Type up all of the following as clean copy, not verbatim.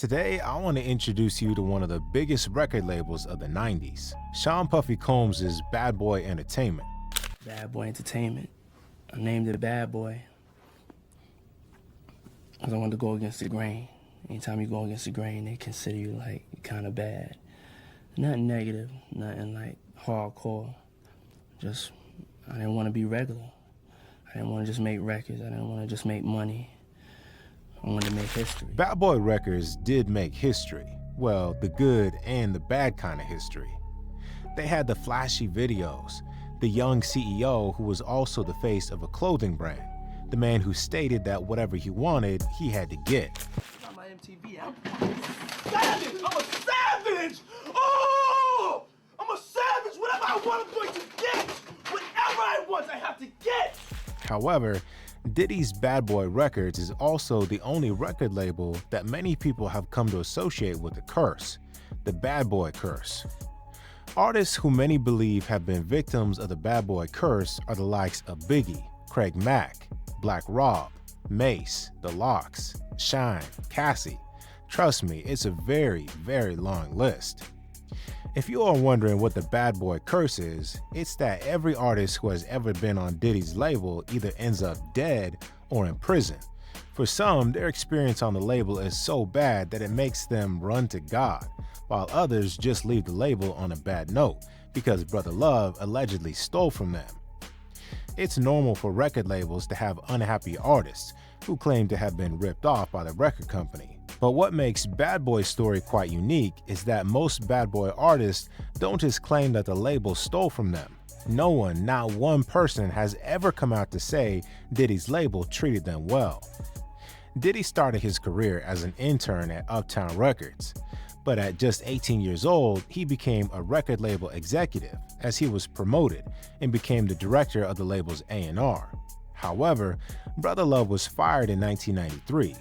Today, I want to introduce you to one of the biggest record labels of the 90s, Sean Puffy Combs' Bad Boy Entertainment. Bad Boy Entertainment. I named it Bad Boy because I wanted to go against the grain. Anytime you go against the grain, they consider you like kind of bad. Nothing negative, nothing like hardcore. Just, I didn't want to be regular. I didn't want to just make records. I didn't want to just make money. I wanted to make history. Bad Boy Records did make history. Well, the good and the bad kind of history. They had the flashy videos, the young CEO who was also the face of a clothing brand, the man who stated that whatever he wanted, he had to get. Got my MTV out. Savage! I'm a savage! Oh! I'm a savage! Whatever I want, I'm going to get! Whatever I want, I have to get! However, Diddy's Bad Boy Records is also the only record label that many people have come to associate with the curse, the Bad Boy curse. Artists who many believe have been victims of the Bad Boy curse are the likes of Biggie, Craig Mack, Black Rob, Mase, The Lox, Shine, Cassie. Trust me, it's a very, very long list. If you are wondering what the Bad Boy curse is, it's that every artist who has ever been on Diddy's label either ends up dead or in prison. For some, their experience on the label is so bad that it makes them run to God, while others just leave the label on a bad note because Brother Love allegedly stole from them. It's normal for record labels to have unhappy artists who claim to have been ripped off by the record company. But what makes Bad Boy's story quite unique is that most Bad Boy artists don't just claim that the label stole from them. No one, not one person, has ever come out to say Diddy's label treated them well. Diddy started his career as an intern at Uptown Records, but at just 18 years old, he became a record label executive as he was promoted and became the director of the label's A&R. However, Brother Love was fired in 1993.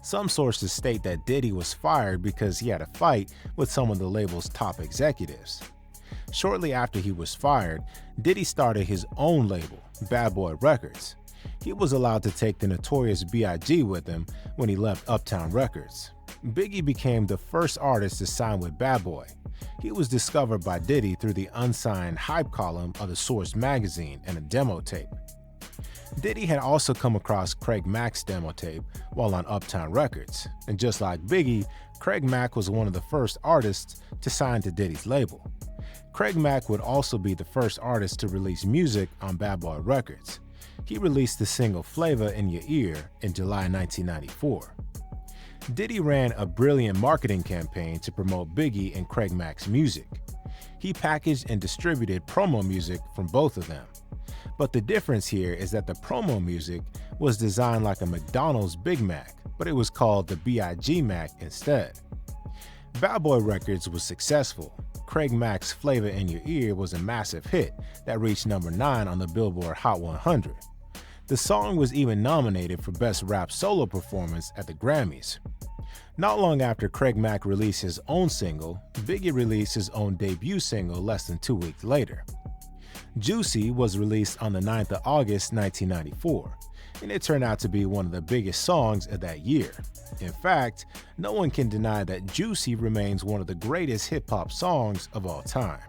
Some sources state that Diddy was fired because he had a fight with some of the label's top executives. Shortly after he was fired, Diddy started his own label, Bad Boy Records. He was allowed to take the notorious B.I.G. with him when he left Uptown Records. Biggie became the first artist to sign with Bad Boy. He was discovered by Diddy through the unsigned hype column of The Source magazine and a demo tape. Diddy had also come across Craig Mack's demo tape while on Uptown Records, and just like Biggie, Craig Mack was one of the first artists to sign to Diddy's label. Craig Mack would also be the first artist to release music on Bad Boy Records. He released the single Flavor in Your Ear in July 1994. Diddy ran a brilliant marketing campaign to promote Biggie and Craig Mack's music. He packaged and distributed promo music from both of them. But the difference here is that the promo music was designed like a McDonald's Big Mac, but it was called the B.I.G. Mac instead. Bad Boy Records was successful. Craig Mack's Flavor in Your Ear was a massive hit that reached number 9 on the Billboard Hot 100. The song was even nominated for Best Rap Solo Performance at the Grammys. Not long after Craig Mack released his own single, Biggie released his own debut single less than 2 weeks later. Juicy was released on the 9th of August 1994, and it turned out to be one of the biggest songs of that year. In fact, no one can deny that Juicy remains one of the greatest hip-hop songs of all time.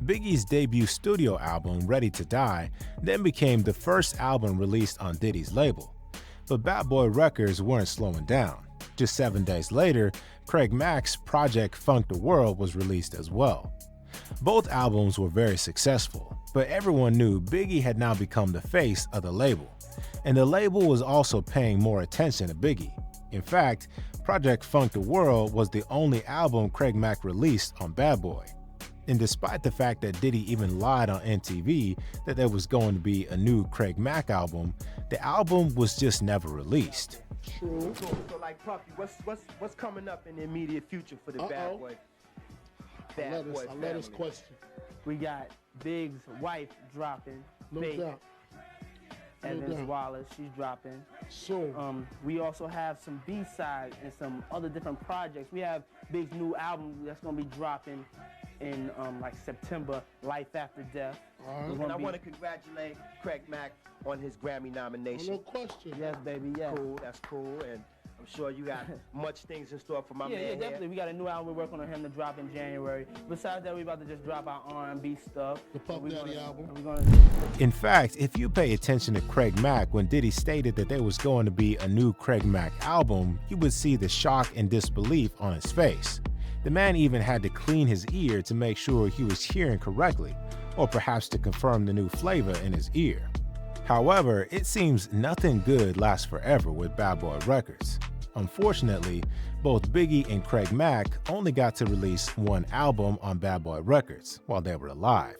Biggie's debut studio album, Ready to Die, then became the first album released on Diddy's label. But Bad Boy Records weren't slowing down. Just 7 days later, Craig Mack's Project Funk the World was released as well. Both albums were very successful, but everyone knew Biggie had now become the face of the label, and the label was also paying more attention to Biggie. In fact, Project Funk the World was the only album Craig Mack released on Bad Boy. And despite the fact that Diddy even lied on MTV that there was going to be a new Craig Mack album, the album was just never released. True. So like Puffy, what's coming up in the immediate future for the Bad Boy? I love this question. We got Big's wife dropping. No Big. doubt. Evans doubt. Wallace, she's dropping. Soon. We also have some B-sides and some other different projects. We have Big's new album that's gonna be dropping in like September, Life After Death. And I want to congratulate Craig Mack on his Grammy nomination. No question. Yes, baby, yes. Cool, that's cool. And I'm sure you got much things in store for my man Yeah, here. definitely. We got a new album we're working on him to drop in January. Besides that, we about to just drop our R&B stuff. The Puff Daddy album. In fact, if you pay attention to Craig Mack when Diddy stated that there was going to be a new Craig Mack album, you would see the shock and disbelief on his face. The man even had to clean his ear to make sure he was hearing correctly, or perhaps to confirm the new flavor in his ear. However, it seems nothing good lasts forever with Bad Boy Records. Unfortunately, both Biggie and Craig Mack only got to release one album on Bad Boy Records while they were alive.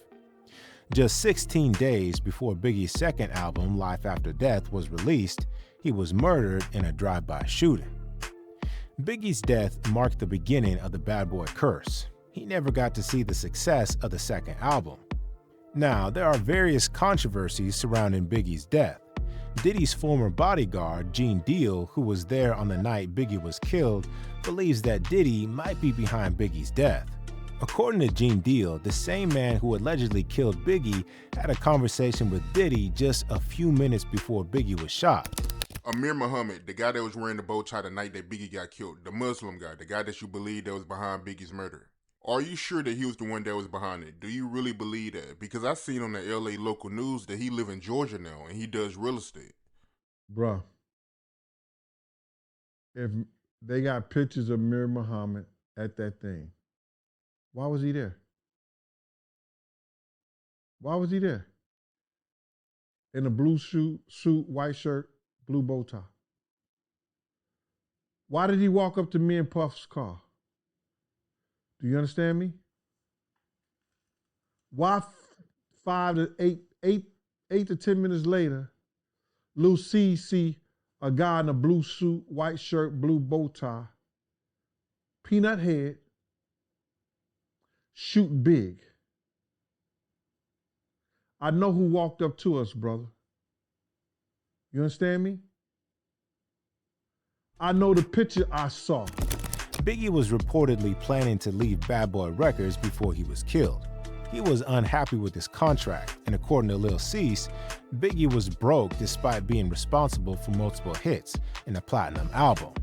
Just 16 days before Biggie's second album, Life After Death, was released, he was murdered in a drive-by shooting. Biggie's death marked the beginning of the Bad Boy curse. He never got to see the success of the second album. Now, there are various controversies surrounding Biggie's death. Diddy's former bodyguard, Gene Deal, who was there on the night Biggie was killed, believes that Diddy might be behind Biggie's death. According to Gene Deal, the same man who allegedly killed Biggie had a conversation with Diddy just a few minutes before Biggie was shot. Amir Muhammad, the guy that was wearing the bow tie the night that Biggie got killed, the Muslim guy, the guy that you believe that was behind Biggie's murder. Are you sure that he was the one that was behind it? Do you really believe that? Because I seen on the LA local news that he live in Georgia now and he does real estate. Bruh, if they got pictures of Mir Muhammad at that thing, why was he there? Why was he there? In a blue suit, white shirt, blue bow tie. Why did he walk up to me and Puff's car? Do you understand me? Why 5 to 8 to 10 minutes later, Lil C see a guy in a blue suit, white shirt, blue bow tie, peanut head, shoot big. I know who walked up to us, brother. You understand me? I know the picture I saw. Biggie was reportedly planning to leave Bad Boy Records before he was killed. He was unhappy with his contract, and according to Lil Cease, Biggie was broke despite being responsible for multiple hits and a platinum album.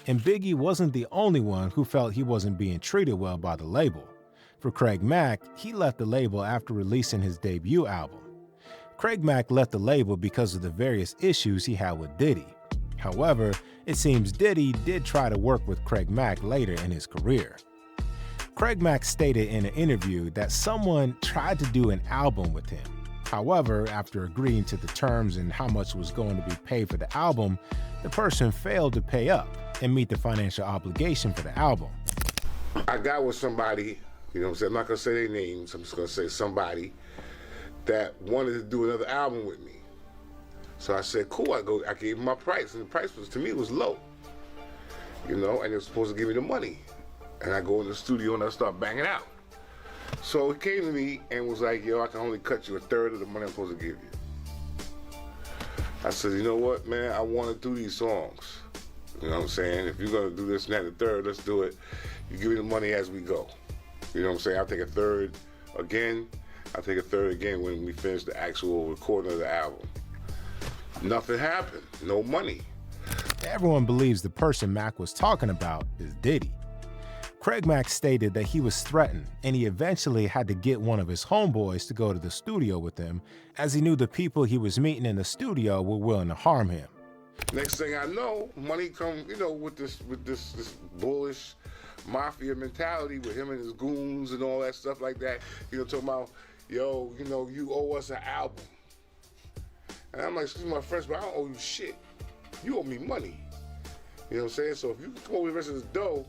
And Biggie wasn't the only one who felt he wasn't being treated well by the label. For Craig Mack, he left the label after releasing his debut album. Craig Mack left the label because of the various issues he had with Diddy. However, it seems Diddy did try to work with Craig Mack later in his career. Craig Mack stated in an interview that someone tried to do an album with him. However, after agreeing to the terms and how much was going to be paid for the album, the person failed to pay up and meet the financial obligation for the album. I got with somebody, you know what I'm saying, I'm not gonna say their names, I'm just gonna say somebody that wanted to do another album with me. So I said, cool, I gave him my price, and the price was, to me, was low. You know, and they were supposed to give me the money. And I go in the studio and I start banging out. So he came to me and was like, yo, I can only cut you a third of the money I'm supposed to give you. I said, you know what, man, I want to do these songs. You know what I'm saying? If you're gonna do this and that, the third, let's do it. You give me the money as we go. You know what I'm saying? I'll take a third again. I'll take a third again when we finish the actual recording of the album. Nothing happened, no money. Everyone believes the person Mack was talking about is Diddy. Craig Mack stated that he was threatened and he eventually had to get one of his homeboys to go to the studio with him, as he knew the people he was meeting in the studio were willing to harm him. Next thing I know, money come, you know, with this bullish mafia mentality with him and his goons and all that stuff like that. You know, talking about, yo, you know, you owe us an album. And I'm like, excuse me, my friends, but I don't owe you shit. You owe me money. You know what I'm saying? So if you can come up with the rest of this dough,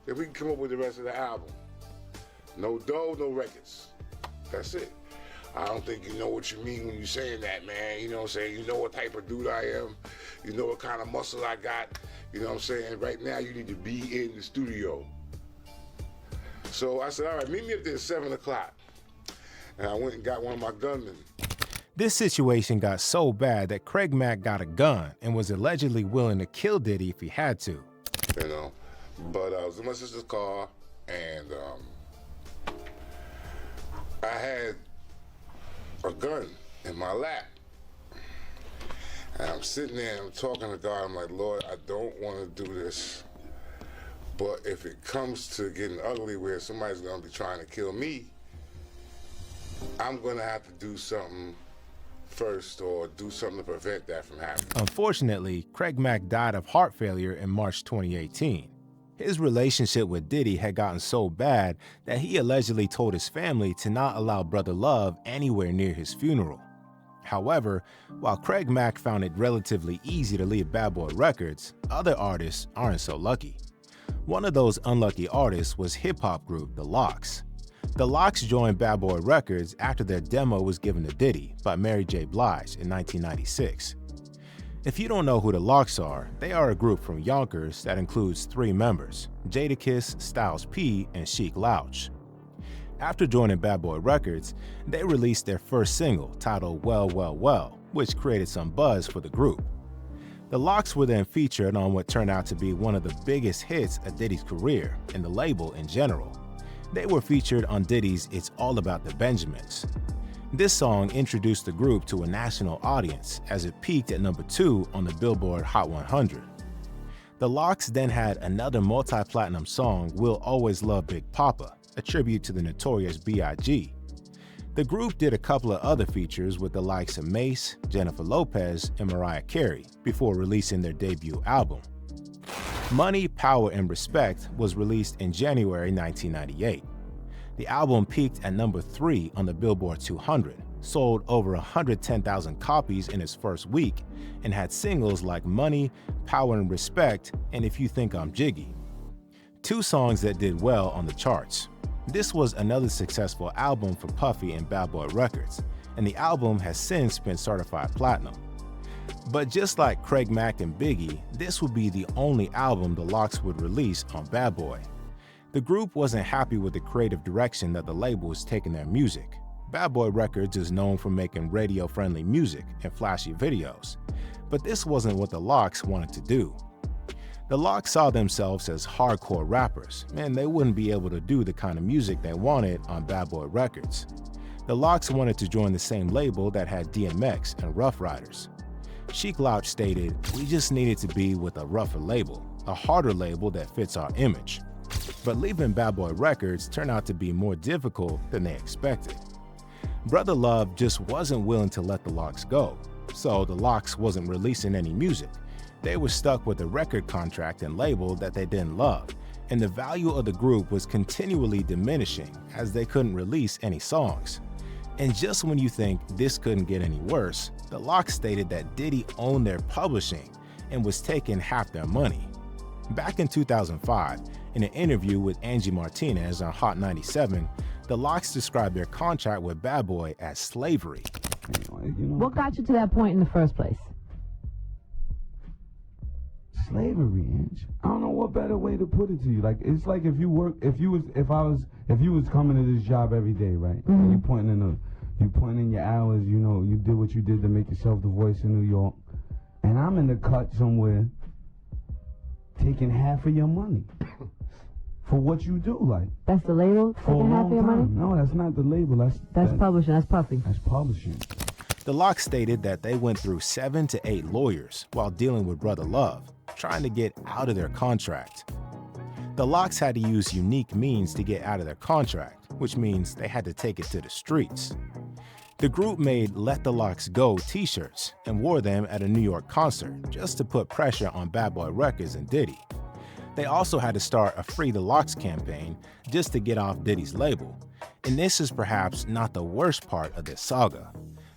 then we can come up with the rest of the album. No dough, no records. That's it. I don't think you know what you mean when you're saying that, man. You know what I'm saying? You know what type of dude I am. You know what kind of muscle I got. You know what I'm saying? Right now, you need to be in the studio. So I said, all right, meet me up there at 7 o'clock. And I went and got one of my gunmen. This situation got so bad that Craig Mack got a gun and was allegedly willing to kill Diddy if he had to. You know, but I was in my sister's car, and I had a gun in my lap. And I'm sitting there and I'm talking to God. I'm like, Lord, I don't want to do this. But if it comes to getting ugly where somebody's going to be trying to kill me, I'm going to have to do something first or do something to prevent that from happening. Unfortunately, Craig Mack died of heart failure in March 2018. His relationship with Diddy had gotten so bad that he allegedly told his family to not allow Brother Love anywhere near his funeral. However, while Craig Mack found it relatively easy to leave Bad Boy Records, other artists aren't so lucky. One of those unlucky artists was hip-hop group The Lox. The Lox joined Bad Boy Records after their demo was given to Diddy by Mary J. Blige in 1996. If you don't know who The Lox are, they are a group from Yonkers that includes 3 members, Jadakiss, Styles P, and Sheek Louch. After joining Bad Boy Records, they released their first single titled Well, Well, Well, which created some buzz for the group. The Lox were then featured on what turned out to be one of the biggest hits of Diddy's career and the label in general. They were featured on Diddy's It's All About the Benjamins. This song introduced the group to a national audience as it peaked at number 2 on the Billboard Hot 100. The Lox then had another multi-platinum song, We'll Always Love Big Papa, a tribute to the notorious B.I.G. The group did a couple of other features with the likes of Mase, Jennifer Lopez, and Mariah Carey before releasing their debut album. Money, Power, and Respect was released in January 1998. The album peaked at number 3 on the Billboard 200, sold over 110,000 copies in its first week, and had singles like Money, Power, and Respect, and If You Think I'm Jiggy. 2 songs that did well on the charts. This was another successful album for Puffy and Bad Boy Records, and the album has since been certified platinum. But just like Craig Mack and Biggie, this would be the only album the Lox would release on Bad Boy. The group wasn't happy with the creative direction that the label was taking their music. Bad Boy Records is known for making radio-friendly music and flashy videos, but this wasn't what the Lox wanted to do. The Lox saw themselves as hardcore rappers, and they wouldn't be able to do the kind of music they wanted on Bad Boy Records. The Lox wanted to join the same label that had DMX and Rough Riders. Sheek Louch stated, "We just needed to be with a rougher label, a harder label that fits our image." But leaving Bad Boy Records turned out to be more difficult than they expected. Brother Love just wasn't willing to let the Lox go, so the Lox wasn't releasing any music. They were stuck with a record contract and label that they didn't love, and the value of the group was continually diminishing as they couldn't release any songs. And just when you think this couldn't get any worse, the Lox stated that Diddy owned their publishing and was taking half their money. Back in 2005, in an interview with Angie Martinez on Hot 97, the Lox described their contract with Bad Boy as slavery. What got you to that point in the first place? Slavery, Ange. I don't know what better way to put it to you. Like, it's like if you was coming to this job every day, right? Mm-hmm. And you putting in your hours, you know, you did what you did to make yourself the voice in New York. And I'm in the cut somewhere taking half of your money for what you do, like. That's the label? Taking half of your money? No, that's not the label. That's publishing. That's Puffy. That's publishing. The Lox stated that they went through 7 to 8 lawyers while dealing with Brother Love, trying to get out of their contract. The Lox had to use unique means to get out of their contract, which means they had to take it to the streets. The group made Let the Lox Go t-shirts and wore them at a New York concert just to put pressure on Bad Boy Records and Diddy. They also had to start a Free the Lox campaign just to get off Diddy's label. And this is perhaps not the worst part of this saga.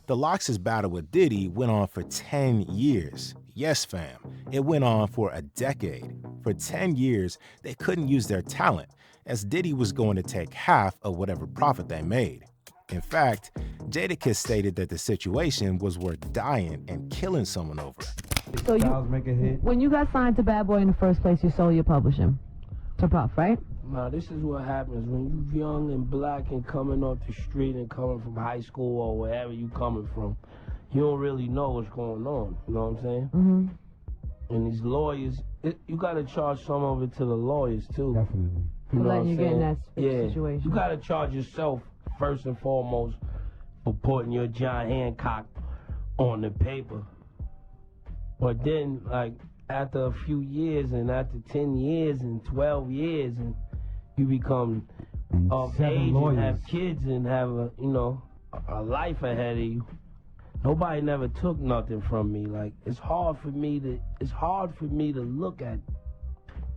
The Lox's battle with Diddy went on for 10 years. Yes, fam, it went on for a decade. For 10 years, they couldn't use their talent, as Diddy was going to take half of whatever profit they made. In fact, Jadakiss stated that the situation was worth dying and killing someone over. So when you got signed to Bad Boy in the first place, you sold your publishing to Puff, right? Nah, this is what happens when you young and black and coming off the street and coming from high school or wherever you coming from. You don't really know what's going on, you know what I'm saying? Mm-hmm. And these lawyers, you got to charge some of it to the lawyers, too. Definitely. You know letting you get in that yeah. situation. You got to charge yourself, first and foremost, for putting your John Hancock on the paper. But then, like, after a few years and after 10 years and 12 years, and you become of age and have kids and have a life ahead of you. Nobody never took nothing from me. Like, it's hard for me to look at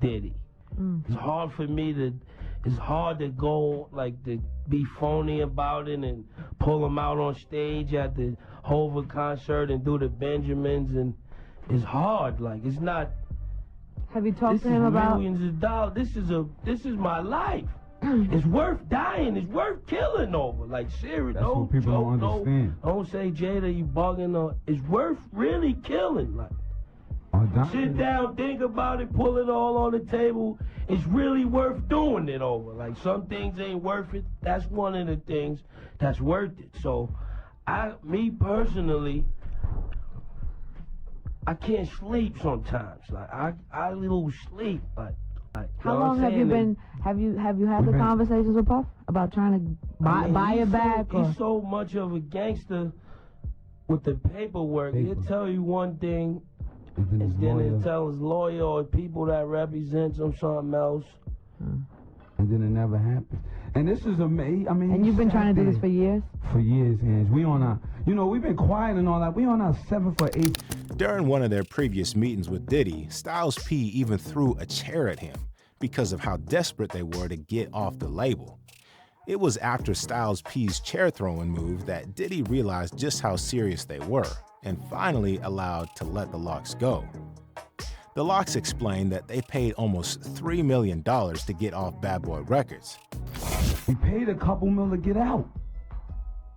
Diddy. It's hard to go, like, to be phony about it and pull him out on stage at the Hova concert and do the Benjamins, and it's hard. Like, it's not. Have you talked to him about millions of dollars? This is my life. It's worth dying. It's worth killing over. Like, serious. That's what people don't understand. Don't say, Jada, you bugging. Or it's worth really killing. Like, sit down, think about it, pull it all on the table. It's really worth doing it over. Like, some things ain't worth it. That's one of the things that's worth it. So, me personally, I can't sleep sometimes. Like, I lose sleep. Like, how long have you been? Have you had the conversations with Puff about trying to buy it back? He's so much of a gangster with the paperwork. He'll tell you one thing, and then he'll tell his lawyer or people that represents him something else. And then it never happened. And this is amazing. I mean, and you've been trying to do this for years? For years, Ange. We on our, we've been quiet and all that. We on our 7th or 8th. During one of their previous meetings with Diddy, Styles P even threw a chair at him because of how desperate they were to get off the label. It was after Styles P's chair throwing move that Diddy realized just how serious they were and finally allowed to let the Lox go. The Lox explained that they paid almost $3 million to get off Bad Boy Records. We paid a couple mil to get out.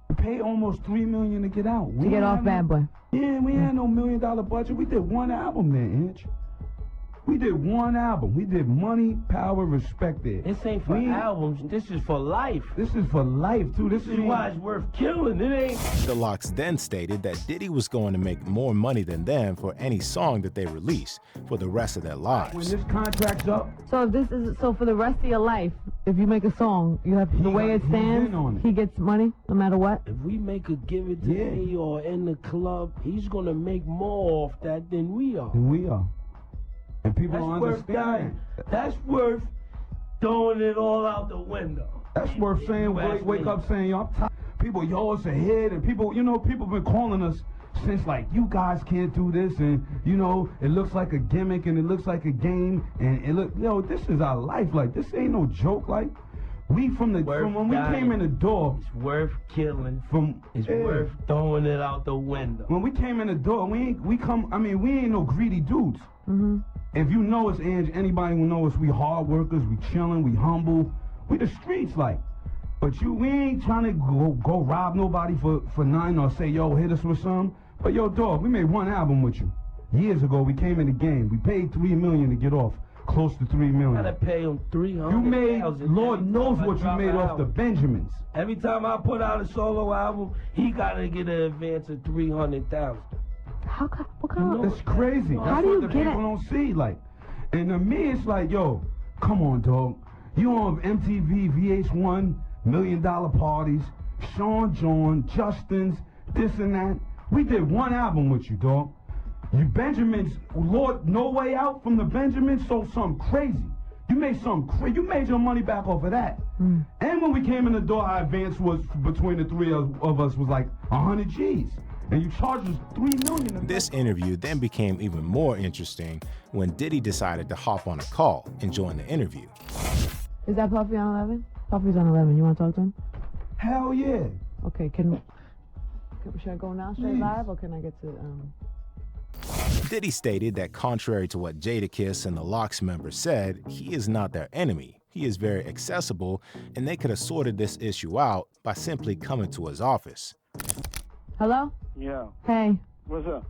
We paid almost $3 million to get out. To get off Bad Boy. Yeah, we had no $1 million budget. We did one album there, Inch. We did one album. We did Money, Power, Respect there. This ain't for albums. This is for life. This is for life, too. This is why it's worth killing. It ain't. The Lox then stated that Diddy was going to make more money than them for any song that they release for the rest of their lives. When this contract's up. So for the rest of your life, if you make a song, you have the way it stands, he gets money no matter what? If we make a Give It To Me or in the club, he's going to make more off that than we are. And people don't understand. That's worth throwing it all out the window. That's worth saying, wake up saying, yo, I'm tired. People, yo, it's a hit. And people, people been calling us since, like, you guys can't do this. And, it looks like a gimmick and it looks like a game. And it look, this is our life. Like, this ain't no joke. Like, we from when we came in the door. It's worth killing. It's worth throwing it out the window. When we came in the door, we ain't no greedy dudes. Mm-hmm. If you know us, Ange, anybody who knows us, we hard workers, we chilling, we humble, we the streets like. But we ain't trying to go rob nobody for nothing or say, yo, hit us with something. But yo, dog, we made one album with you. Years ago, we came in the game. We paid $3 million to get off, close to $3 million. I gotta pay them $300,000. You made, Lord knows what you made off the Benjamins. Every time I put out a solo album, he gotta get an advance of $300,000. What kind of? That's crazy. That's what the people don't see. Like, and to me, it's like, yo, come on, dog. You on MTV, VH1, $1 million parties, Sean John, Justin's, this and that. We did one album with you, dog. You Benjamins, Lord, No Way Out from the Benjamins, sold something crazy. You made something crazy. You made your money back off of that. And when we came in the door, our advance was between the three of us was like 100 G's. And you charged us $3 million. This interview then became even more interesting when Diddy decided to hop on a call and join the interview. Is that Puffy on 11? Puffy's on 11. You want to talk to him? Hell yeah. Okay, should I go now straight live, or can I get to... Diddy stated that contrary to what Jadakiss and the Lox members said, he is not their enemy. He is very accessible, and they could have sorted this issue out by simply coming to his office. Hello? Yeah. Hey. What's up?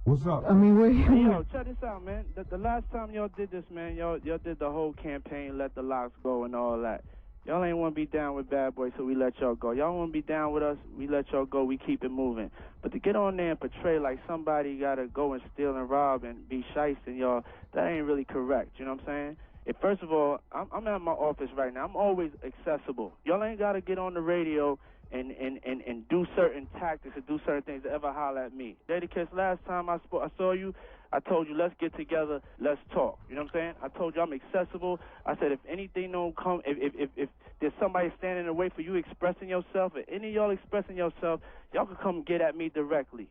What's up? I mean, hey, yo, check this out, man. The last time y'all did this, man, y'all did the whole campaign, let the Lox go and all that. Y'all ain't want to be down with Bad Boy, so we let y'all go. Y'all want to be down with us, we let y'all go, we keep it moving. But to get on there and portray like somebody got to go and steal and rob and be shysting, y'all, that ain't really correct, you know what I'm saying? First of all, I'm at my office right now. I'm always accessible. Y'all ain't got to get on the radio and do certain tactics and do certain things to ever holler at me. Jadakiss, last time I saw you, I told you, let's get together, let's talk. You know what I'm saying? I told you I'm accessible. I said if anything don't come, if there's somebody standing in the way for you expressing yourself, or any of y'all expressing yourself, y'all can come get at me directly.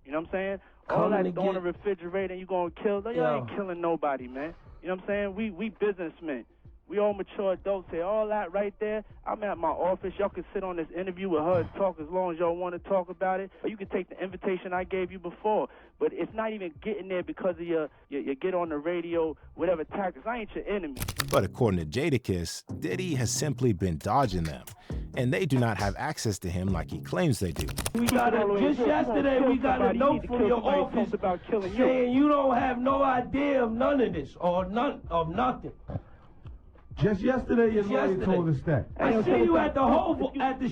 You know what I'm saying? All that throwing the refrigerator and you gonna kill, y'all ain't killing nobody, man. You know what I'm saying? We businessmen. We all mature adults here. All that right there, I'm at my office. Y'all can sit on this interview with her and talk as long as y'all want to talk about it. Or you can take the invitation I gave you before. But it's not even getting there because of your get on the radio, whatever tactics. I ain't your enemy. But according to Jadakiss, Diddy has simply been dodging them, and they do not have access to him like he claims they do. Just yesterday, we got a note from your office saying you don't have no idea of none of this, or none of nothing. Just yesterday, your lawyer told us that. I see you at the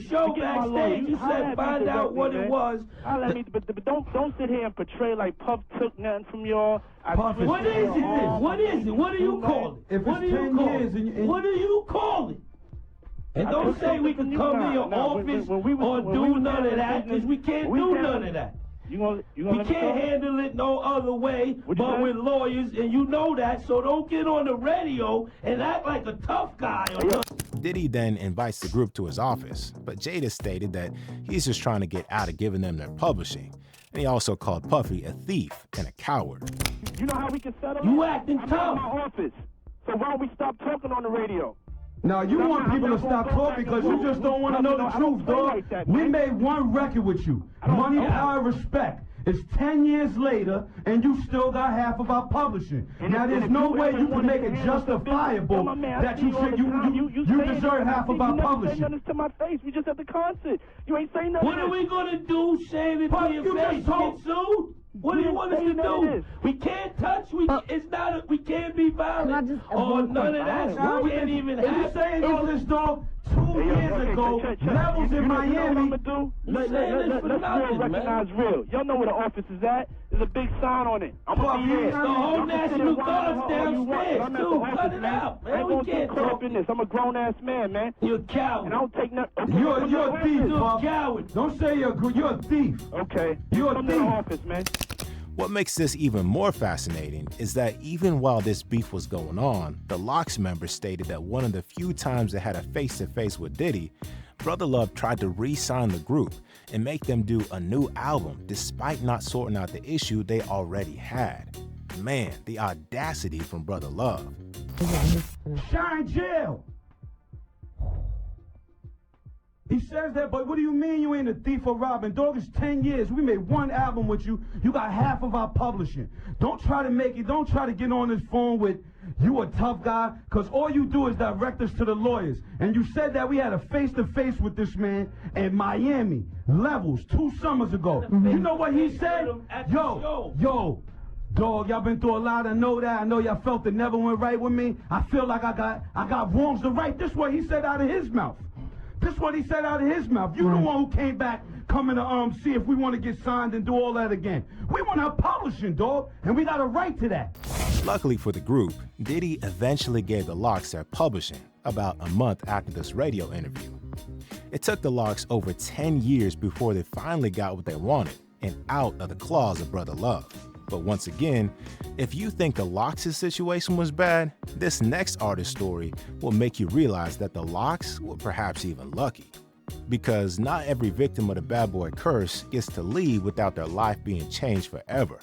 show backstage. You said find out what it was. But don't sit here and portray like Puff took nothing from y'all. What is it then? What is it? What do you call it? If it's 10 years and what do you call it? And don't say we can come in your office or do none of that, because we can't do none of that. We can't handle it no other way but with lawyers, and you know that, so don't get on the radio and act like a tough guy. Diddy then invites the group to his office, but Jada stated that he's just trying to get out of giving them their publishing. And he also called Puffy a thief and a coward. You know how we can settle? You acting tough. I'm in my office, so why don't we stop talking on the radio? Now, you want people to stop talking because you just don't want to know the truth, dog. We made one record with you. Money, Power, Respect. It's 10 years later, and you still got half of our publishing. Now, there's no way you can make it justifiable that you deserve half of our publishing. You ain't to my face. We just at the concert. You ain't saying nothing. What are we going to do? Shave it to your face? Get sued? What do you want us to do? We can't touch. It's not. We can't be violent or none of that. We can't even have. You saying all this, dog? 2 years ago, Levels in Miami. Let's real recognize real. Y'all know where the office is at. There's a big sign on it. I'm gonna be here. The whole National Guard's downstairs too. Cut it out, man. We can't talk in this. I'm a grown ass man, man. You're a coward. And I don't take nothing. You're a thief, You're a coward. Don't say you're a thief. Okay. You're a thief. Come to the office, man. What makes this even more fascinating is that even while this beef was going on, the Lox members stated that one of the few times they had a face-to-face with Diddy, Brother Love tried to re-sign the group and make them do a new album despite not sorting out the issue they already had. Man, the audacity from Brother Love. Shine jail. He says that, but what do you mean you ain't a thief or robbing? Dog, it's 10 years. We made one album with you. You got half of our publishing. Don't try to get on this phone with you a tough guy, because all you do is direct us to the lawyers. And you said that we had a face-to-face with this man in Miami, Levels, 2 summers ago. You know what he said? Yo, dog, y'all been through a lot. I know that. I know y'all felt it never went right with me. I feel like I got wrongs to right. This is what he said out of his mouth. This is what he said out of his mouth. You the one who came back coming to see if we want to get signed and do all that again. We want our publishing, dog, and we got a right to that. Luckily for the group, Diddy eventually gave the Lox their publishing about a month after this radio interview. It took the Lox over 10 years before they finally got what they wanted and out of the claws of Brother Love. But once again, if you think the Lox's situation was bad, this next artist story will make you realize that the Lox were perhaps even lucky. Because not every victim of the bad boy curse gets to leave without their life being changed forever.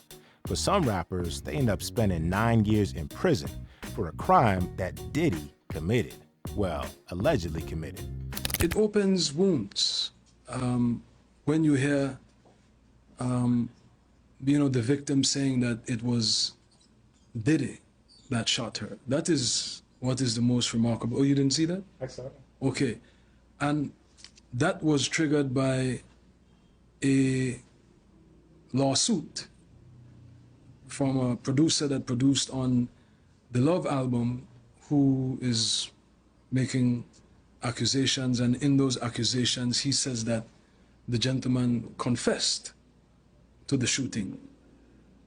For some rappers, they end up spending 9 years in prison for a crime that Diddy committed. Well, allegedly committed. It opens wounds. When you hear the victim saying that it was Diddy that shot her. That is what is the most remarkable. Oh, you didn't see that? I saw it. Okay. And that was triggered by a lawsuit from a producer that produced on the Love album, who is making accusations, and in those accusations he says that the gentleman confessed to the shooting.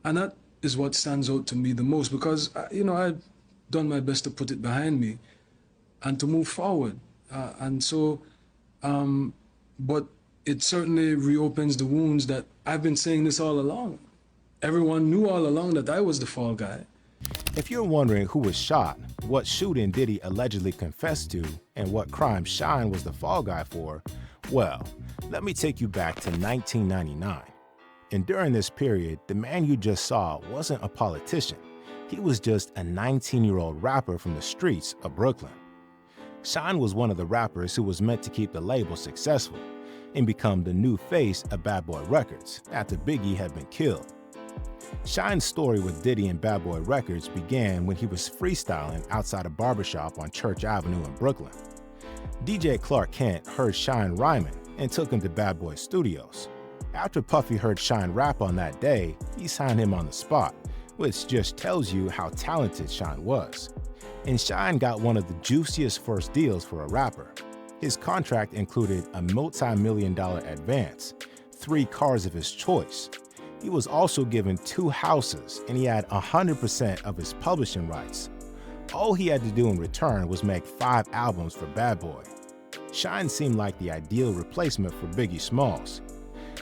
And that is what stands out to me the most, because I've done my best to put it behind me and to move forward. And so but it certainly reopens the wounds that I've been saying this all along. Everyone knew all along that I was the fall guy. If you're wondering who was shot, what shooting Diddy allegedly confessed to, and what crime Shine was the fall guy for, well, let me take you back to 1999. And during this period, the man you just saw wasn't a politician. He was just a 19-year-old rapper from the streets of Brooklyn. Shine was one of the rappers who was meant to keep the label successful and become the new face of Bad Boy Records after Biggie had been killed. Shine's story with Diddy and Bad Boy Records began when he was freestyling outside a barbershop on Church Avenue in Brooklyn. DJ Clark Kent heard Shine rhyming and took him to Bad Boy Studios. After Puffy heard Shine rap on that day, he signed him on the spot, which just tells you how talented Shine was. And Shine got one of the juiciest first deals for a rapper. His contract included a multi-million-dollar advance, 3 cars of his choice. He was also given 2 houses, and he had 100% of his publishing rights. All he had to do in return was make 5 albums for Bad Boy. Shine seemed like the ideal replacement for Biggie Smalls.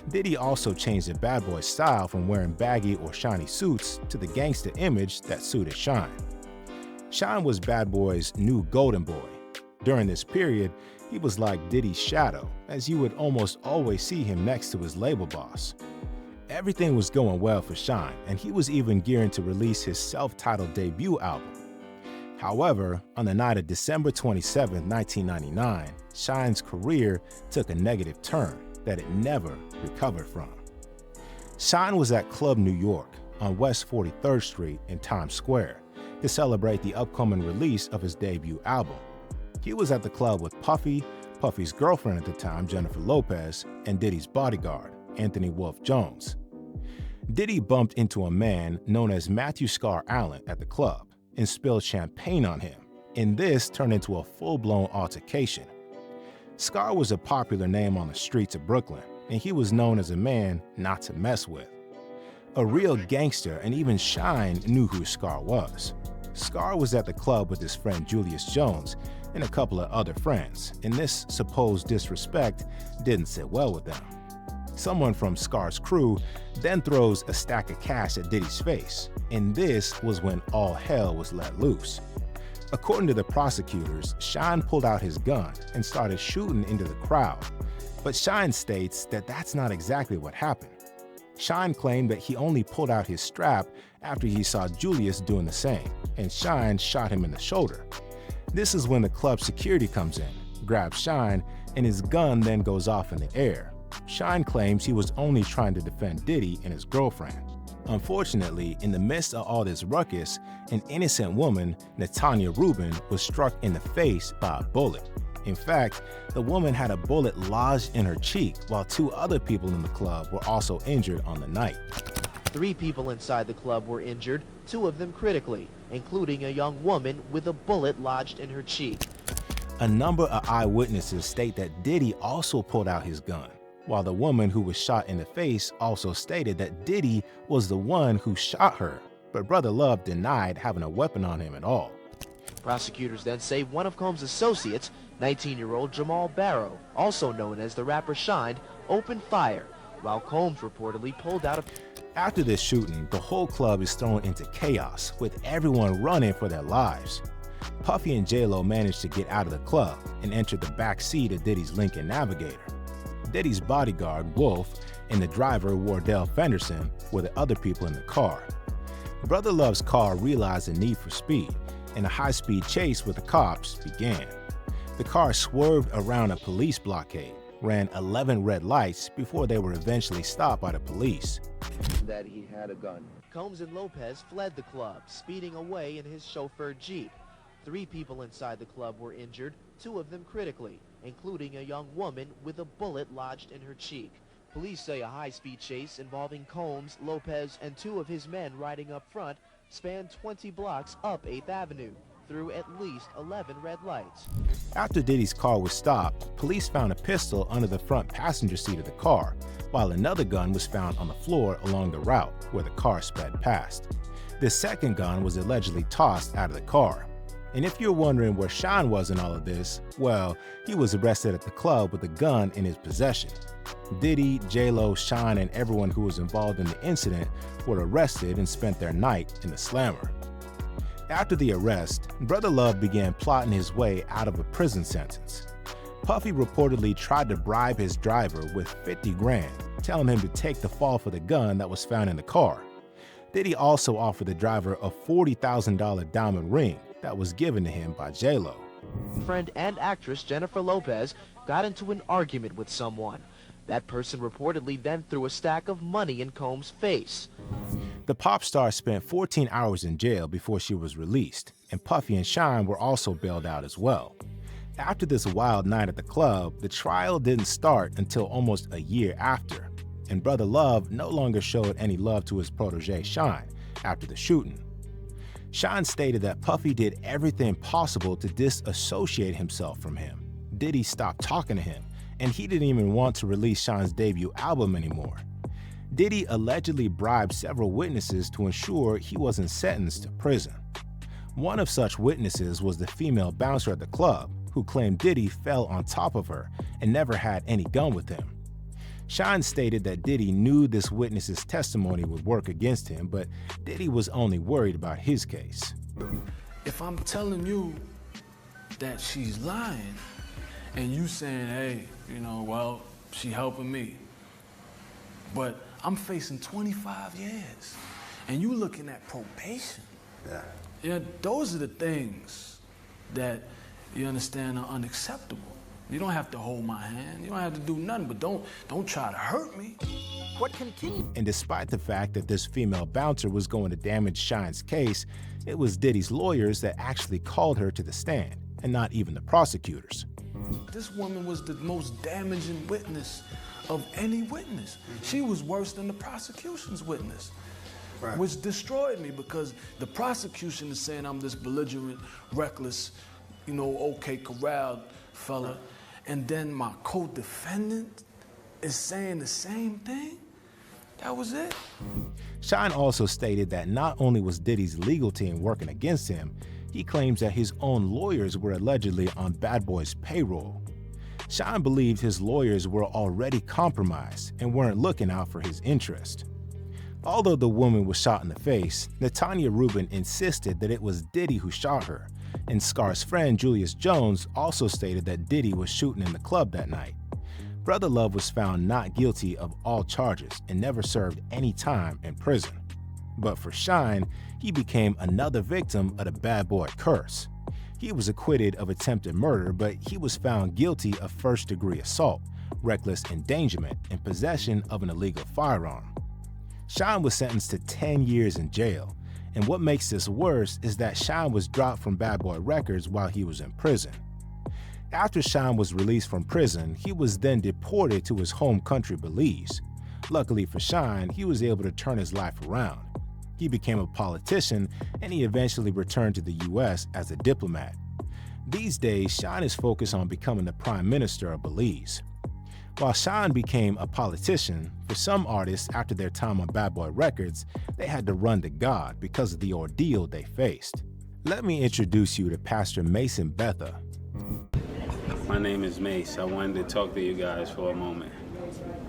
Diddy also changed the Bad Boy style from wearing baggy or shiny suits to the gangster image that suited Shine. Shine was Bad Boy's new golden boy. During this period, he was like Diddy's shadow, as you would almost always see him next to his label boss. Everything was going well for Shine, and he was even gearing to release his self-titled debut album. However, on the night of December 27, 1999, Shine's career took a negative turn that it never recovered from. Shine was at Club New York on West 43rd Street in Times Square to celebrate the upcoming release of his debut album. He was at the club with Puffy, Puffy's girlfriend at the time, Jennifer Lopez, and Diddy's bodyguard, Anthony Wolf Jones. Diddy bumped into a man known as Matthew Scar Allen at the club and spilled champagne on him, and this turned into a full-blown altercation. Scar was a popular name on the streets of Brooklyn, and he was known as a man not to mess with. A real gangster, and even Shine knew who Scar was. Scar was at the club with his friend Julius Jones and a couple of other friends, and this supposed disrespect didn't sit well with them. Someone from Scar's crew then throws a stack of cash at Diddy's face, and this was when all hell was let loose. According to the prosecutors, Shine pulled out his gun and started shooting into the crowd, but Shine states that that's not exactly what happened. Shine claimed that he only pulled out his strap after he saw Julius doing the same, and Shine shot him in the shoulder. This is when the club security comes in, grabs Shine, and his gun then goes off in the air. Shine claims he was only trying to defend Diddy and his girlfriend. Unfortunately, in the midst of all this ruckus, an innocent woman, Natanya Rubin, was struck in the face by a bullet. In fact, the woman had a bullet lodged in her cheek, while 2 other people in the club were also injured on the night. 3 people inside the club were injured, 2 of them critically, including a young woman with a bullet lodged in her cheek. A number of eyewitnesses state that Diddy also pulled out his gun, while the woman who was shot in the face also stated that Diddy was the one who shot her, but Brother Love denied having a weapon on him at all. Prosecutors then say one of Combs' associates, 19-year-old Jamal Barrow, also known as the rapper Shine, opened fire, while Combs reportedly pulled out a... After this shooting, the whole club is thrown into chaos, with everyone running for their lives. Puffy and J-Lo managed to get out of the club and entered the back seat of Diddy's Lincoln Navigator. Diddy's bodyguard, Wolf, and the driver, Wardell Fenderson, were the other people in the car. Brother Love's car realized the need for speed, and a high-speed chase with the cops began. The car swerved around a police blockade, ran 11 red lights before they were eventually stopped by the police. That he had a gun. Combs and Lopez fled the club, speeding away in his chauffeured Jeep. 3 people inside the club were injured, 2 of them critically, including a young woman with a bullet lodged in her cheek. Police say a high-speed chase involving Combs, Lopez, and 2 of his men riding up front spanned 20 blocks up 8th Avenue, through at least 11 red lights. After Diddy's car was stopped, police found a pistol under the front passenger seat of the car, while another gun was found on the floor along the route where the car sped past. The second gun was allegedly tossed out of the car. And if you're wondering where Sean was in all of this, well, he was arrested at the club with a gun in his possession. Diddy, J-Lo, Sean, and everyone who was involved in the incident were arrested and spent their night in the slammer. After the arrest, Brother Love began plotting his way out of a prison sentence. Puffy reportedly tried to bribe his driver with 50 grand, telling him to take the fall for the gun that was found in the car. Diddy also offered the driver a $40,000 diamond ring that was given to him by J-Lo. Friend and actress Jennifer Lopez got into an argument with someone. That person reportedly then threw a stack of money in Combs' face. The pop star spent 14 hours in jail before she was released, and Puffy and Sean were also bailed out as well. After this wild night at the club, the trial didn't start until almost a year after, and Brother Love no longer showed any love to his protege Sean after the shooting. Sean stated that Puffy did everything possible to disassociate himself from him. Diddy stopped talking to him, and he didn't even want to release Sean's debut album anymore. Diddy allegedly bribed several witnesses to ensure he wasn't sentenced to prison. One of such witnesses was the female bouncer at the club, who claimed Diddy fell on top of her and never had any gun with him. Sean stated that Diddy knew this witness's testimony would work against him, but Diddy was only worried about his case. If I'm telling you that she's lying, and you saying, hey, well, she helping me, but I'm facing 25 years, and you looking at probation. Yeah, those are the things that you understand are unacceptable. You don't have to hold my hand. You don't have to do nothing, but don't try to hurt me. What continued? And despite the fact that this female bouncer was going to damage Sean's case, it was Diddy's lawyers that actually called her to the stand, and not even the prosecutors. This woman was the most damaging witness of any witness. She was worse than the prosecution's witness, which destroyed me because the prosecution is saying I'm this belligerent, reckless, okay, corralled fella, and then my co-defendant is saying the same thing? That was it. Sean also stated that not only was Diddy's legal team working against him, he claims that his own lawyers were allegedly on Bad Boy's payroll. Sean believed his lawyers were already compromised and weren't looking out for his interest. Although the woman was shot in the face, Natanya Rubin insisted that it was Diddy who shot her, and Scar's friend Julius Jones also stated that Diddy was shooting in the club that night. Brother Love was found not guilty of all charges and never served any time in prison. But for Sean, he became another victim of the Bad Boy curse. He was acquitted of attempted murder, but he was found guilty of first-degree assault, reckless endangerment, and possession of an illegal firearm. Sean was sentenced to 10 years in jail, and what makes this worse is that Sean was dropped from Bad Boy Records while he was in prison. After Sean was released from prison, he was then deported to his home country, Belize. Luckily for Sean, he was able to turn his life around. He became a politician, and he eventually returned to the US as a diplomat. These days, Sean is focused on becoming the Prime Minister of Belize. While Sean became a politician, for some artists after their time on Bad Boy Records, they had to run to God because of the ordeal they faced. Let me introduce you to Pastor Mase and Betha. My name is Mase. I wanted to talk to you guys for a moment.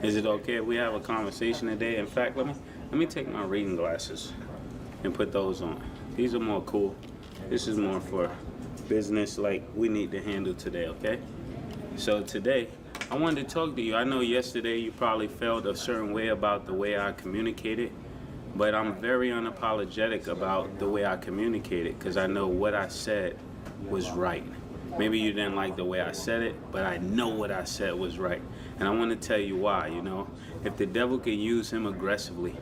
Is it okay if we have a conversation today? In fact, let me take my reading glasses and put those on. These are more cool. This is more for business like we need to handle today, okay? So today, I wanted to talk to you. I know yesterday you probably felt a certain way about the way I communicated, but I'm very unapologetic about the way I communicated because I know what I said was right. Maybe you didn't like the way I said it, but I know what I said was right. And I want to tell you why, If the devil can use him aggressively,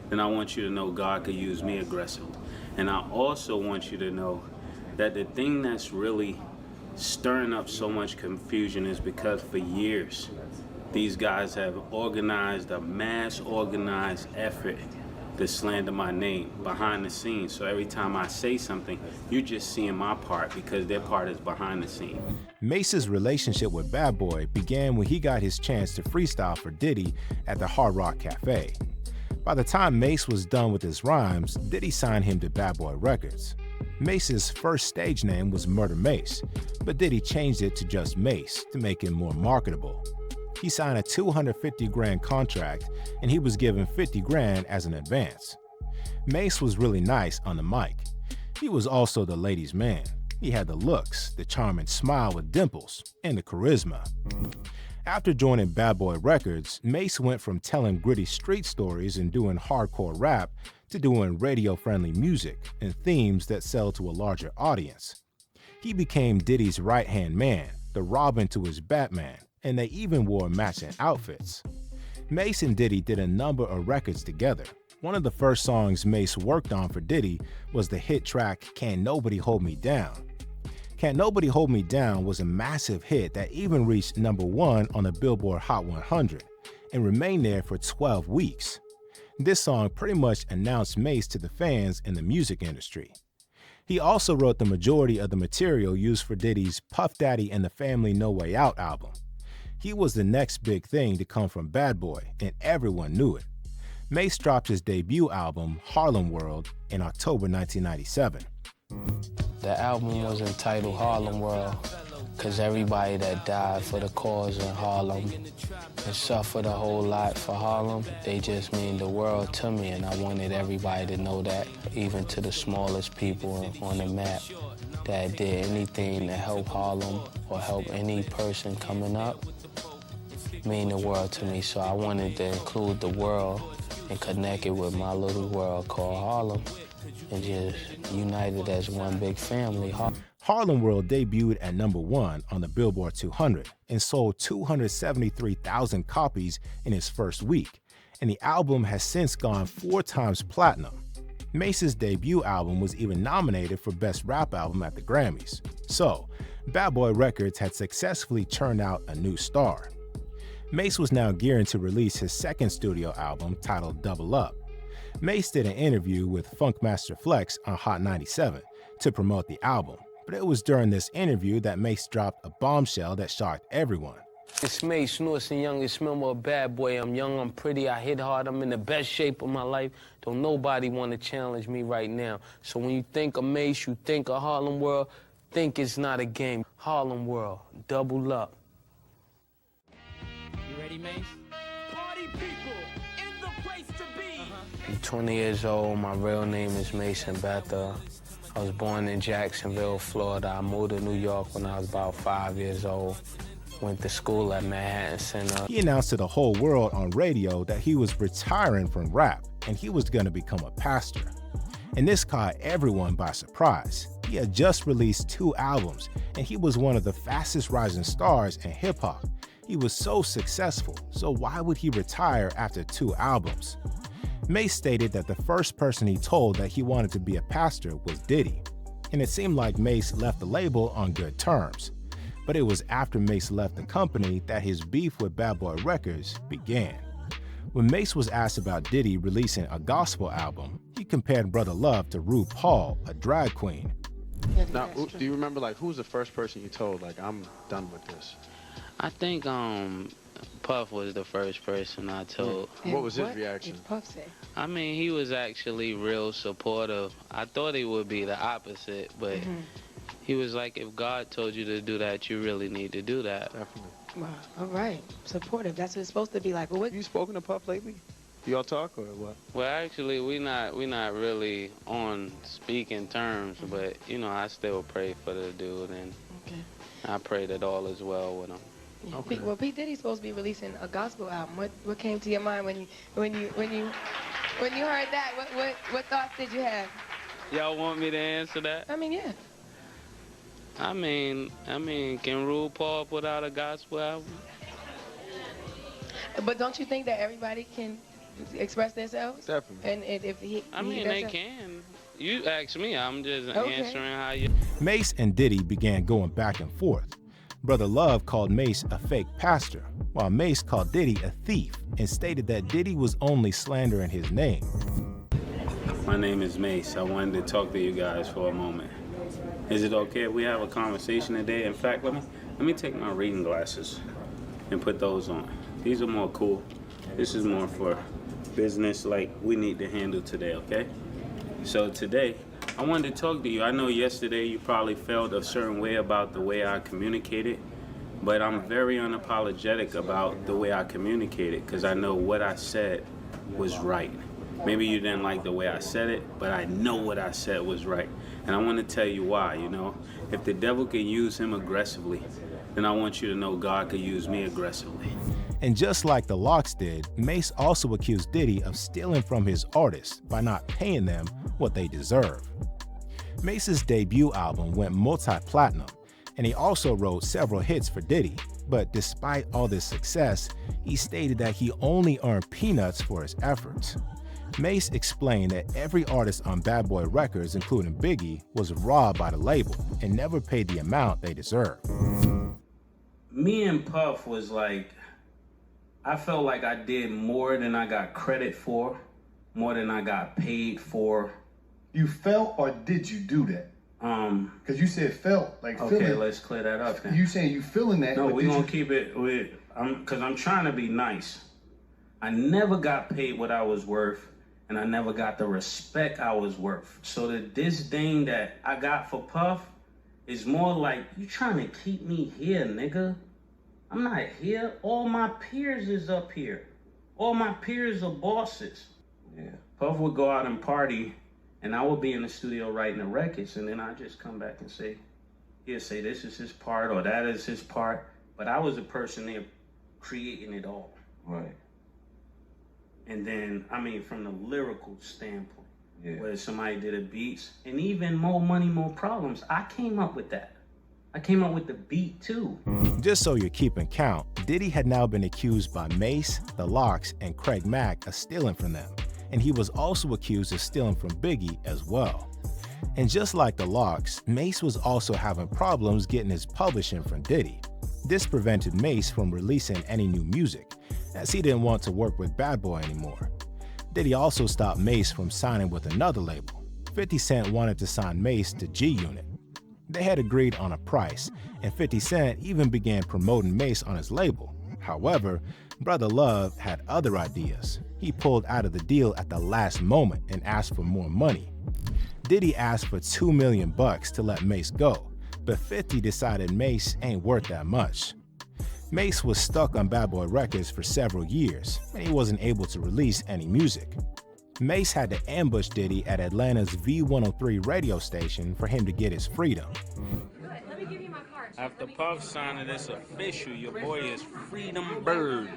then I want you to know God could use me aggressively. And I also want you to know that the thing that's really stirring up so much confusion is because for years, these guys have organized a mass organized effort to slander my name behind the scenes. So every time I say something, you're just seeing my part because their part is behind the scenes. Mase's relationship with Bad Boy began when he got his chance to freestyle for Diddy at the Hard Rock Cafe. By the time Mase was done with his rhymes, Diddy signed him to Bad Boy Records. Mase's first stage name was Murder Mase, but Diddy changed it to just Mase to make him more marketable. He signed a $250,000 contract, and he was given $50,000 as an advance. Mase was really nice on the mic. He was also the ladies' man. He had the looks, the charming smile with dimples, and the charisma. After joining Bad Boy Records, Mase went from telling gritty street stories and doing hardcore rap to doing radio-friendly music and themes that sell to a larger audience. He became Diddy's right-hand man, the Robin to his Batman, and they even wore matching outfits. Mase and Diddy did a number of records together. One of the first songs Mase worked on for Diddy was the hit track Can't Nobody Hold Me Down. Can't Nobody Hold Me Down was a massive hit that even reached #1 on the Billboard Hot 100 and remained there for 12 weeks. This song pretty much announced Mase to the fans in the music industry. He also wrote the majority of the material used for Diddy's Puff Daddy and the Family No Way Out album. He was the next big thing to come from Bad Boy, and everyone knew it. Mase dropped his debut album, Harlem World, in October 1997. The album was entitled Harlem World because everybody that died for the cause in Harlem and suffered a whole lot for Harlem, they just mean the world to me, and I wanted everybody to know that, even to the smallest people on the map that did anything to help Harlem or help any person coming up, mean the world to me. So I wanted to include the world and connect it with my little world called Harlem and just unite it as one big family. Harlem World debuted at #1 on the Billboard 200 and sold 273,000 copies in its first week, and the album has since gone 4 times platinum. Mase's debut album was even nominated for Best Rap Album at the Grammys. So, Bad Boy Records had successfully churned out a new star. Mase was now gearing to release his second studio album titled Double Up. Mase did an interview with Funkmaster Flex on Hot 97 to promote the album, but it was during this interview that Mase dropped a bombshell that shocked everyone. It's Mase, newest and youngest member of Bad Boy. I'm young, I'm pretty, I hit hard, I'm in the best shape of my life. Don't nobody want to challenge me right now. So when you think of Mase, you think of Harlem World, think it's not a game. Harlem World, double up. You ready, Mase? Party people, in the place to be. I'm 20 years old, my real name is Mason Betha. I was born in Jacksonville, Florida. I moved to New York when I was about 5 years old. Went to school at Manhattan Center. He announced to the whole world on radio that he was retiring from rap and he was going to become a pastor. And this caught everyone by surprise. He had just released 2 albums and he was one of the fastest rising stars in hip-hop. He was so successful, so why would he retire after 2 albums? Mase stated that the first person he told that he wanted to be a pastor was Diddy, and it seemed like Mase left the label on good terms. But it was after Mase left the company that his beef with Bad Boy Records began. When Mase was asked about Diddy releasing a gospel album, he compared Brother Love to RuPaul, a drag queen. Now, do you remember, like, who was the first person you told, like, I'm done with this? I think Puff was the first person I told. What was his reaction? Did Puff say? I mean, he was actually real supportive. I thought he would be the opposite, but he was like, if God told you to do that, you really need to do that. Definitely. Wow. All right. Supportive. That's what it's supposed to be like. Well, what? You spoken to Puff lately? Y'all talk or what? Well, actually, we not really on speaking terms, but you know, I still pray for the dude, and I pray that all is well with him. Yeah. Okay. Well, P. Diddy's supposed to be releasing a gospel album. What came to your mind when you heard that? What thoughts did you have? Y'all want me to answer that? I mean, yeah. I mean, can RuPaul put out a gospel album? But don't you think that everybody can express themselves? Definitely. And if he, I mean, they can. You ask me, I'm just answering how you. Mase and Diddy began going back and forth. Brother Love called Mase a fake pastor, while Mase called Diddy a thief and stated that Diddy was only slandering his name. My name is Mase. I wanted to talk to you guys for a moment. Is it okay if we have a conversation today? In fact, let me take my reading glasses and put those on. These are more cool. This is more for business like we need to handle today, okay? So today, I wanted to talk to you. I know yesterday you probably felt a certain way about the way I communicated, but I'm very unapologetic about the way I communicated because I know what I said was right. Maybe you didn't like the way I said it, but I know what I said was right. And I want to tell you why, you know. If the devil can use him aggressively, then I want you to know God could use me aggressively. And just like the Lox did, Mase also accused Diddy of stealing from his artists by not paying them what they deserve. Mase's debut album went multi-platinum, and he also wrote several hits for Diddy. But despite all this success, he stated that he only earned peanuts for his efforts. Mase explained that every artist on Bad Boy Records, including Biggie, was robbed by the label and never paid the amount they deserved. Me and Puff was like, I felt like I did more than I got credit for, more than I got paid for. You felt or did you do that? Because you said felt, like okay, feeling. let's clear that up then. You saying you feeling that? No, we're gonna keep it with, because I'm trying to be nice. I never got paid what I was worth, and I never got the respect I was worth. So the disdain that I got for Puff is more like, you trying to keep me here, nigga. I'm not here. All my peers is up here. All my peers are bosses. Yeah. Puff would go out and party, and I would be in the studio writing the records, and then I'd just come back and say, he'd say this is his part or that is his part. But I was the person there creating it all. Right. And then, I mean, from the lyrical standpoint, where somebody did a beats, and even More Money, More Problems, I came up with that. I came up with the beat too. Just so you're keeping count, Diddy had now been accused by Mase, the Lox, and Craig Mack of stealing from them. And he was also accused of stealing from Biggie as well. And just like the Lox, Mase was also having problems getting his publishing from Diddy. This prevented Mase from releasing any new music, as he didn't want to work with Bad Boy anymore. Diddy also stopped Mase from signing with another label. 50 Cent wanted to sign Mase to G Unit. They had agreed on a price, and 50 Cent even began promoting Mase on his label. However, Brother Love had other ideas. He pulled out of the deal at the last moment and asked for more money. Diddy asked for $2 million to let Mase go, but 50 decided Mase ain't worth that much. Mase was stuck on Bad Boy Records for several years, and he wasn't able to release any music. Mase had to ambush Diddy at Atlanta's V103 radio station for him to get his freedom. Let me give you my card. After Puff signing, it's official. Your boy is Freedom Bird.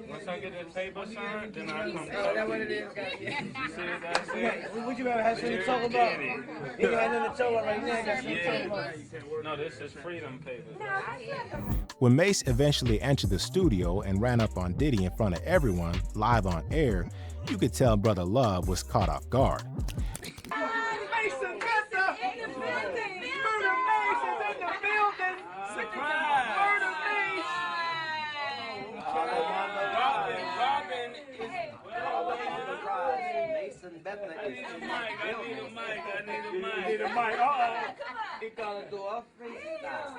Once I get this paper signed, then I come talk to you. You see what I said? What you better have something to talk about? You got nothing to talk about right now. Got something to talk about. No, this is Freedom paper. When Mase eventually entered the studio and ran up on Diddy in front of everyone, live on air, you could tell Brother Love was caught off guard. Mason Bessa in the building. Murder Mase is in the building. Murder Mase. Robin is. Mason Bessa is in the building. I need a mic. Uh-oh. He gonna do a freestyle.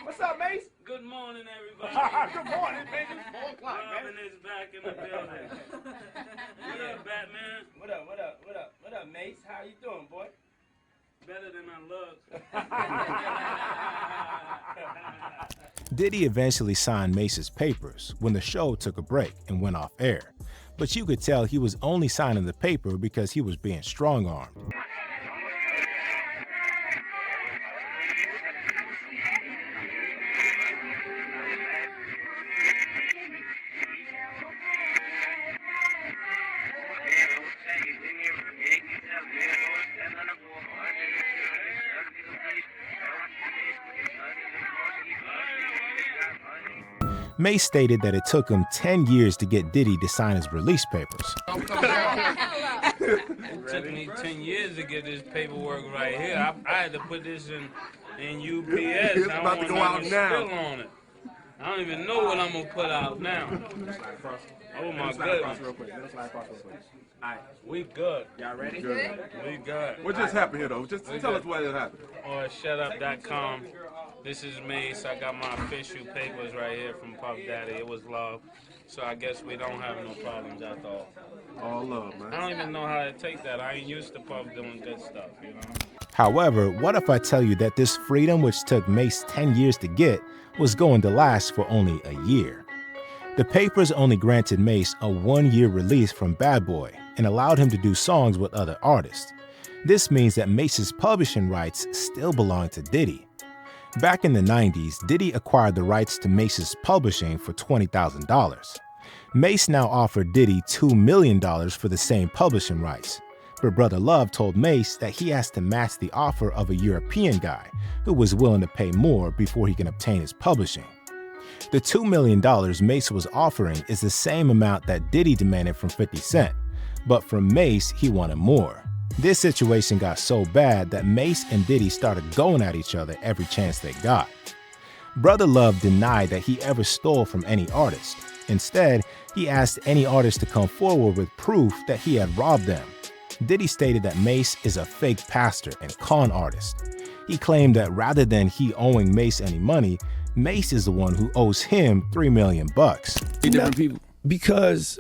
What's up, Mase? Good morning, everybody. Good morning, baby. 4 o'clock, man. Robin is back in the building. Yeah, Batman. What up, Mase? How you doing, boy? Better than I look. Diddy eventually signed Mase's papers when the show took a break and went off air. But you could tell he was only signing the paper because he was being strong-armed. Mase stated that it took him 10 years to get Diddy to sign his release papers. It took me 10 years to get this paperwork right here. I had to put this in UPS. It's about to go out now. Spill on it. I don't even know what I'm gonna put out now. Oh my goodness. Alright, we good. Y'all ready? Good. We good. What just happened here, though? Just tell us what happened. Or shutup.com. This is Mase. I got my official papers right here from Puff Daddy. It was love. So I guess we don't have no problems after all. All love, man. I don't even know how to take that. I ain't used to Puff doing good stuff, you know? However, what if I tell you that this freedom, which took Mase 10 years to get, was going to last for only a year? The papers only granted Mase a 1-year release from Bad Boy and allowed him to do songs with other artists. This means that Mase's publishing rights still belong to Diddy. Back in the 90s, Diddy acquired the rights to Mase's publishing for $20,000. Mase now offered Diddy $2 million for the same publishing rights, but Brother Love told Mase that he has to match the offer of a European guy who was willing to pay more before he can obtain his publishing. The $2 million Mase was offering is the same amount that Diddy demanded from 50 Cent, but from Mase he wanted more. This situation got so bad that Mase and Diddy started going at each other every chance they got. Brother Love denied that he ever stole from any artist. Instead, he asked any artist to come forward with proof that he had robbed them. Diddy stated that Mase is a fake pastor and con artist. He claimed that rather than he owing Mase any money, Mase is the one who owes him $3 million. Different people. Because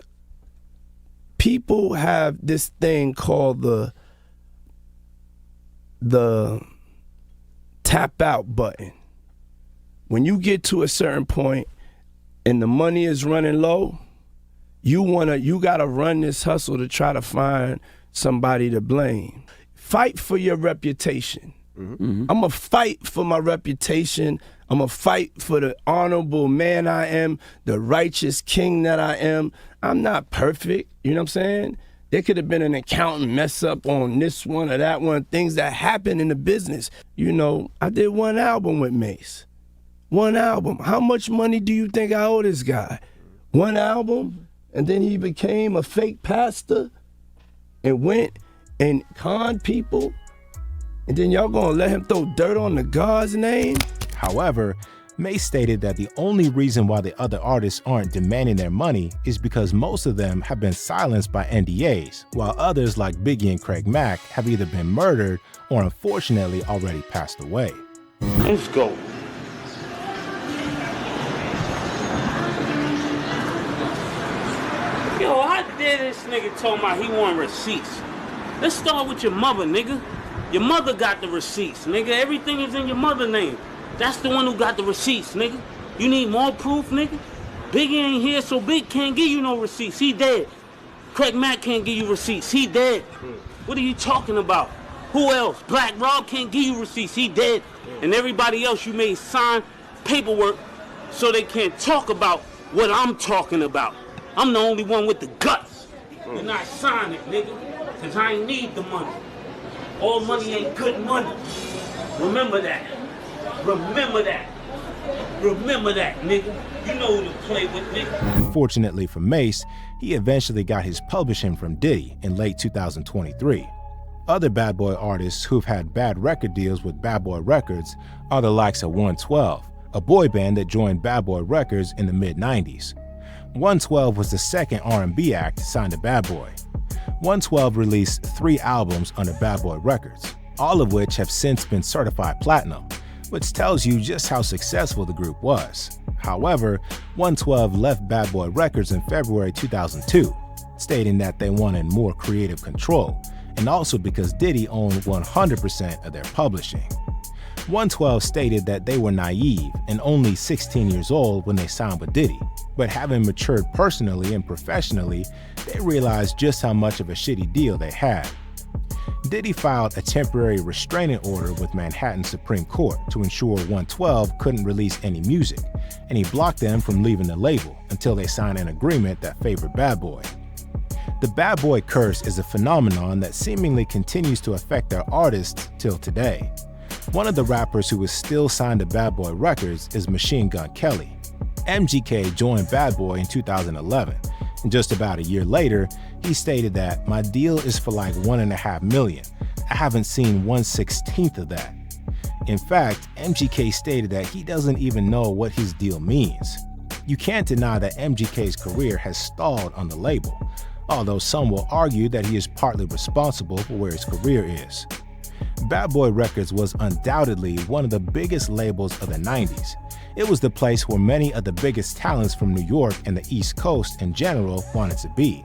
people have this thing called the tap out button. When you get to a certain point and the money is running low, you gotta run this hustle to try to find somebody to blame. Fight for your reputation. I'm gonna fight for my reputation. I'm gonna fight for the honorable man I am, the righteous king that I am. I'm not perfect, you know what I'm saying? There could have been an accountant mess up on this one or that one, things that happen in the business. You know, I did one album with Mase. One album. How much money do you think I owe this guy? One album, and then he became a fake pastor and went and conned people, and then y'all gonna let him throw dirt on the God's name? However, Mase stated that the only reason why the other artists aren't demanding their money is because most of them have been silenced by NDAs, while others like Biggie and Craig Mack have either been murdered or unfortunately already passed away. Let's go. Yo, how dare this nigga told me he want receipts? Let's start with your mother, nigga. Your mother got the receipts, nigga. Everything is in your mother's name. That's the one who got the receipts, nigga. You need more proof, nigga? Biggie ain't here, so Big can't give you no receipts. He dead. Craig Mack can't give you receipts. He dead. What are you talking about? Who else? Black Rob can't give you receipts. He dead. And everybody else you made sign paperwork so they can't talk about what I'm talking about. I'm the only one with the guts. And I sign it, nigga, because I ain't need the money. All money ain't good money. Remember that. Remember that. Remember that, nigga. You know who to play with, nigga. Fortunately for Mase, he eventually got his publishing from Diddy in late 2023. Other Bad Boy artists who've had bad record deals with Bad Boy Records are the likes of 112, a boy band that joined Bad Boy Records in the mid-90s. 112 was the second R&B act signed to Bad Boy. 112 released 3 albums under Bad Boy Records, all of which have since been certified platinum, which tells you just how successful the group was. However, 112 left Bad Boy Records in February 2002, stating that they wanted more creative control, and also because Diddy owned 100% of their publishing. 112 stated that they were naive and only 16 years old when they signed with Diddy, but having matured personally and professionally, they realized just how much of a shitty deal they had. Diddy filed a temporary restraining order with Manhattan Supreme Court to ensure 112 couldn't release any music, and he blocked them from leaving the label until they signed an agreement that favored Bad Boy. The Bad Boy curse is a phenomenon that seemingly continues to affect our artists till today. One of the rappers who is still signed to Bad Boy Records is Machine Gun Kelly. MGK joined Bad Boy in 2011, and just about a year later, he stated that, "My deal is for like $1.5 million. I haven't seen 1/16 of that." In fact, MGK stated that he doesn't even know what his deal means. You can't deny that MGK's career has stalled on the label, although some will argue that he is partly responsible for where his career is. Bad Boy Records was undoubtedly one of the biggest labels of the 90s, It was the place where many of the biggest talents from New York and the East Coast in general wanted to be.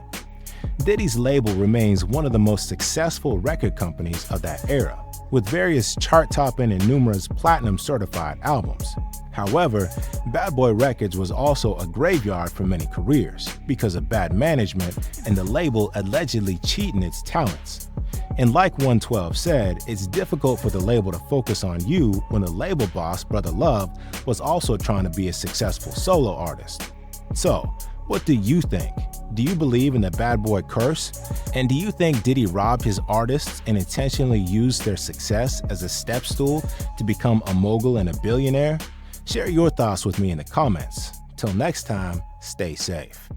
Diddy's label remains one of the most successful record companies of that era, with various chart-topping and numerous platinum-certified albums. However, Bad Boy Records was also a graveyard for many careers because of bad management and the label allegedly cheating its talents. And like 112 said, it's difficult for the label to focus on you when the label boss, Brother Love, was also trying to be a successful solo artist. So, what do you think? Do you believe in the Bad Boy curse? And do you think Diddy robbed his artists and intentionally used their success as a step stool to become a mogul and a billionaire? Share your thoughts with me in the comments. Till next time, stay safe.